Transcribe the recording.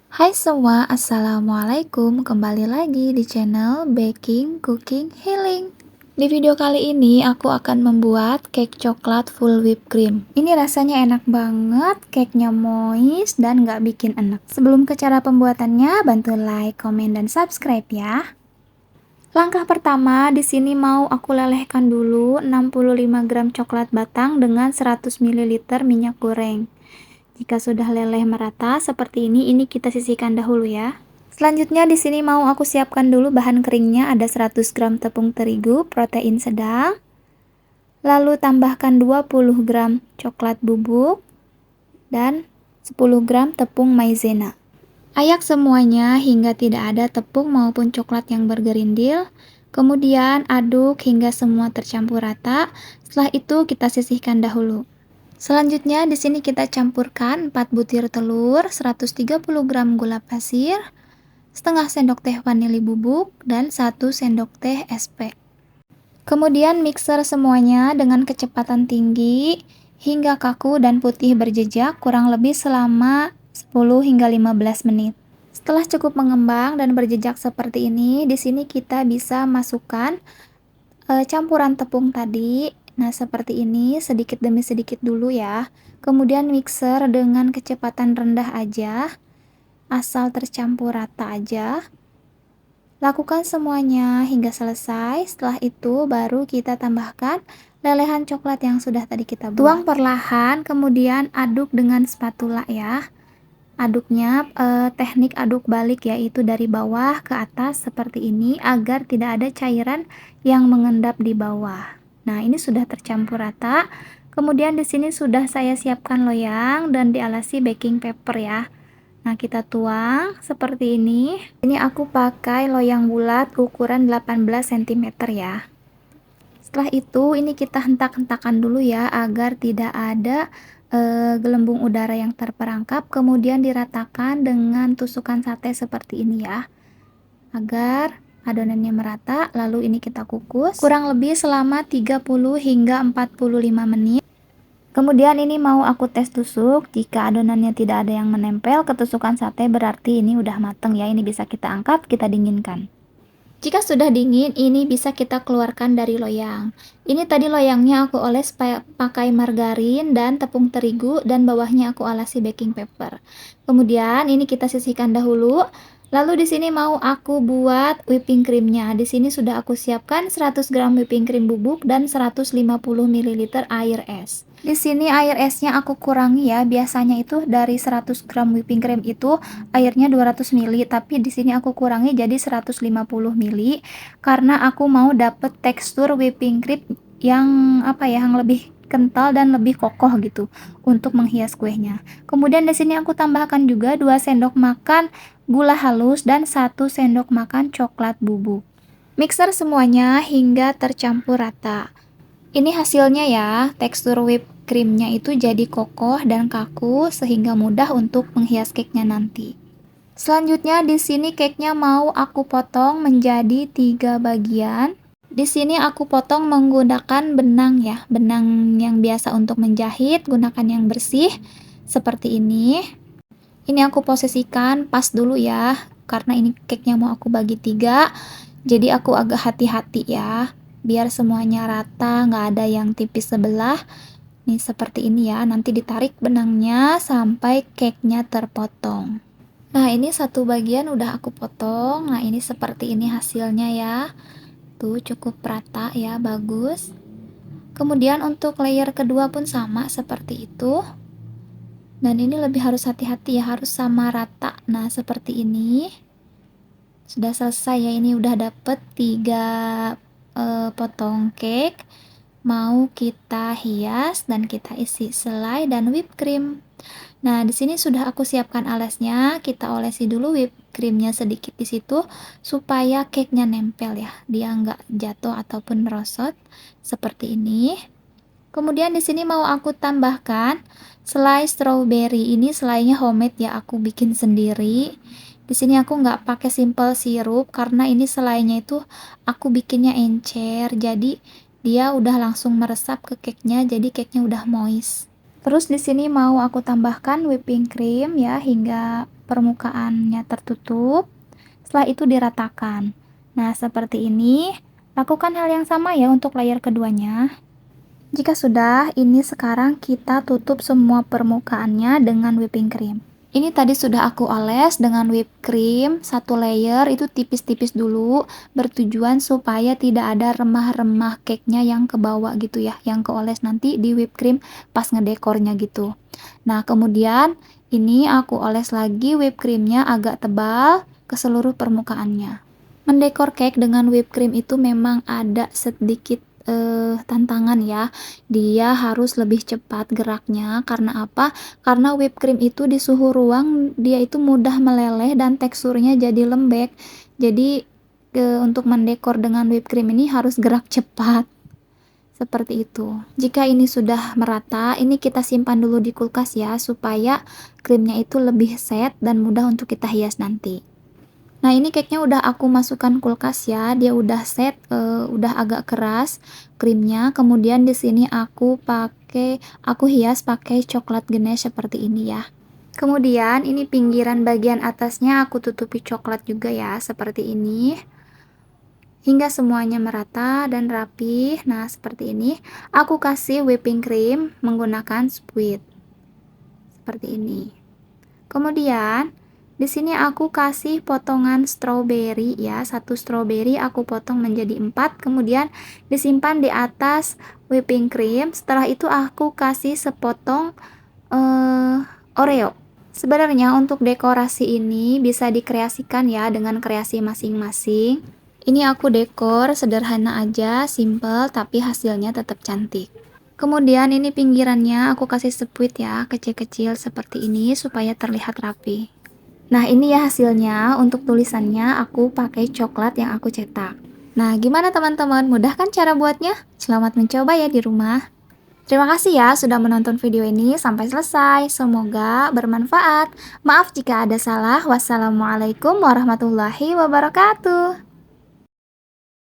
Hai semua, assalamualaikum. Kembali lagi di channel Baking, Cooking, Healing. Di video kali ini aku akan membuat cake coklat full whipped cream. Ini rasanya enak banget, cake-nya moist dan nggak bikin enak. Sebelum ke cara pembuatannya, bantu like, komen, dan subscribe ya. Langkah pertama, di sini mau aku lelehkan dulu 65 gram coklat batang dengan 100 ml minyak goreng. Jika sudah leleh merata seperti ini kita sisihkan dahulu ya. Selanjutnya di sini mau aku siapkan dulu bahan keringnya, ada 100 gram tepung terigu protein sedang. Lalu tambahkan 20 gram coklat bubuk dan 10 gram tepung maizena. Ayak semuanya hingga tidak ada tepung maupun coklat yang bergerindil. Kemudian aduk hingga semua tercampur rata. Setelah itu kita sisihkan dahulu. Selanjutnya di sini kita campurkan 4 butir telur, 130 gram gula pasir, setengah sendok teh vanili bubuk, dan 1 sendok teh SP. Kemudian mixer semuanya dengan kecepatan tinggi hingga kaku dan putih berjejak kurang lebih selama 10 hingga 15 menit. Setelah cukup mengembang dan berjejak seperti ini, di sini kita bisa masukkan campuran tepung tadi. Nah, seperti ini sedikit demi sedikit dulu ya. Kemudian mixer dengan kecepatan rendah aja, asal tercampur rata aja. Lakukan semuanya hingga selesai. Setelah itu baru kita tambahkan lelehan coklat yang sudah tadi kita buat. Tuang perlahan, kemudian aduk dengan spatula ya. Aduknya teknik aduk balik, yaitu dari bawah ke atas seperti ini agar tidak ada cairan yang mengendap di bawah. Nah, ini sudah tercampur rata. Kemudian di sini sudah saya siapkan loyang dan dialasi baking paper ya. Nah, kita tuang seperti ini. Ini aku pakai loyang bulat ukuran 18 cm ya. Setelah itu ini kita hentak-hentakan dulu ya agar tidak ada gelembung udara yang terperangkap, kemudian diratakan dengan tusukan sate seperti ini ya, agar adonannya merata. Lalu ini kita kukus kurang lebih selama 30 hingga 45 menit. Kemudian ini mau aku tes tusuk. Jika adonannya tidak ada yang menempel ke tusukan sate, berarti ini udah mateng ya. Ini bisa kita angkat, kita dinginkan. Jika sudah dingin, ini bisa kita keluarkan dari loyang. Ini tadi loyangnya aku oles pakai margarin dan tepung terigu, dan bawahnya aku alasi baking paper. Kemudian ini kita sisihkan dahulu. Lalu di sini mau aku buat whipping creamnya. Di sini sudah aku siapkan 100 gram whipping cream bubuk dan 150 ml air es. Di sini air esnya aku kurangi ya. Biasanya itu dari 100 gram whipping cream itu airnya 200 ml, tapi di sini aku kurangi jadi 150 ml karena aku mau dapet tekstur whipping cream yang yang lebih kental dan lebih kokoh gitu untuk menghias kuenya. Kemudian di sini aku tambahkan juga 2 sendok makan gula halus dan 1 sendok makan coklat bubuk. Mixer semuanya hingga tercampur rata. Ini hasilnya ya, tekstur whipped creamnya itu jadi kokoh dan kaku sehingga mudah untuk menghias cake-nya nanti. Selanjutnya di sini cake-nya mau aku potong menjadi 3 bagian. Di sini aku potong menggunakan benang ya, benang yang biasa untuk menjahit, gunakan yang bersih seperti ini. Ini aku posisikan pas dulu ya, karena ini cake-nya mau aku bagi 3. Jadi aku agak hati-hati ya, biar semuanya rata, nggak ada yang tipis sebelah. Nih seperti ini ya, nanti ditarik benangnya sampai cake-nya terpotong. Nah, ini satu bagian udah aku potong. Nah, ini seperti ini hasilnya ya. Tuh cukup rata ya, bagus. Kemudian untuk layer kedua pun sama seperti itu. Dan ini lebih harus hati-hati ya, harus sama rata. Nah, seperti ini. Sudah selesai ya, ini udah dapet 3 potong cake. Mau kita hias dan kita isi selai dan whipped cream. Nah, di sini sudah aku siapkan alasnya. Kita olesi dulu whipped creamnya sedikit di situ supaya cake-nya nempel ya. Dia nggak jatuh ataupun merosot seperti ini. Kemudian di sini mau aku tambahkan selai strawberry. Ini selainya homemade ya, aku bikin sendiri. Di sini aku nggak pakai simple sirup karena ini selainya itu aku bikinnya encer. Jadi dia udah langsung meresap ke cake-nya, jadi cake-nya udah moist. Terus di sini mau aku tambahkan whipping cream ya hingga permukaannya tertutup. Setelah itu diratakan. Nah, seperti ini. Lakukan hal yang sama ya untuk layer keduanya. Jika sudah, ini sekarang kita tutup semua permukaannya dengan whipping cream. Ini tadi sudah aku oles dengan whipped cream, satu layer itu tipis-tipis dulu, bertujuan supaya tidak ada remah-remah cake-nya yang ke bawah gitu ya, yang keoles nanti di whipped cream pas ngedekornya gitu. Nah, kemudian ini aku oles lagi whipped creamnya agak tebal ke seluruh permukaannya. Mendekor cake dengan whipped cream itu memang ada sedikit tantangan ya. Dia harus lebih cepat geraknya. Karena apa? Karena whipped cream itu di suhu ruang dia itu mudah meleleh dan teksturnya jadi lembek. Jadi untuk mendekor dengan whipped cream ini harus gerak cepat. Seperti itu. Jika ini sudah merata, ini kita simpan dulu di kulkas ya, supaya krimnya itu lebih set dan mudah untuk kita hias nanti. Nah, ini cake-nya udah aku masukkan kulkas ya. Dia udah set, udah agak keras krimnya. Kemudian di sini aku hias pakai coklat ganache seperti ini ya. Kemudian ini pinggiran bagian atasnya aku tutupi coklat juga ya, seperti ini. Hingga semuanya merata dan rapi. Nah, seperti ini. Aku kasih whipping cream menggunakan squid. Seperti ini. Kemudian di sini aku kasih potongan strawberry ya, satu strawberry aku potong menjadi 4, kemudian disimpan di atas whipping cream. Setelah itu aku kasih sepotong Oreo. Sebenarnya untuk dekorasi ini bisa dikreasikan ya dengan kreasi masing-masing. Ini aku dekor sederhana aja, simple, tapi hasilnya tetap cantik. Kemudian ini pinggirannya aku kasih squid ya, kecil-kecil seperti ini supaya terlihat rapi. Nah, ini ya hasilnya. Untuk tulisannya aku pakai coklat yang aku cetak. Nah, gimana teman-teman? Mudah kan cara buatnya? Selamat mencoba ya di rumah. Terima kasih ya sudah menonton video ini sampai selesai. Semoga bermanfaat. Maaf jika ada salah. Wassalamualaikum warahmatullahi wabarakatuh.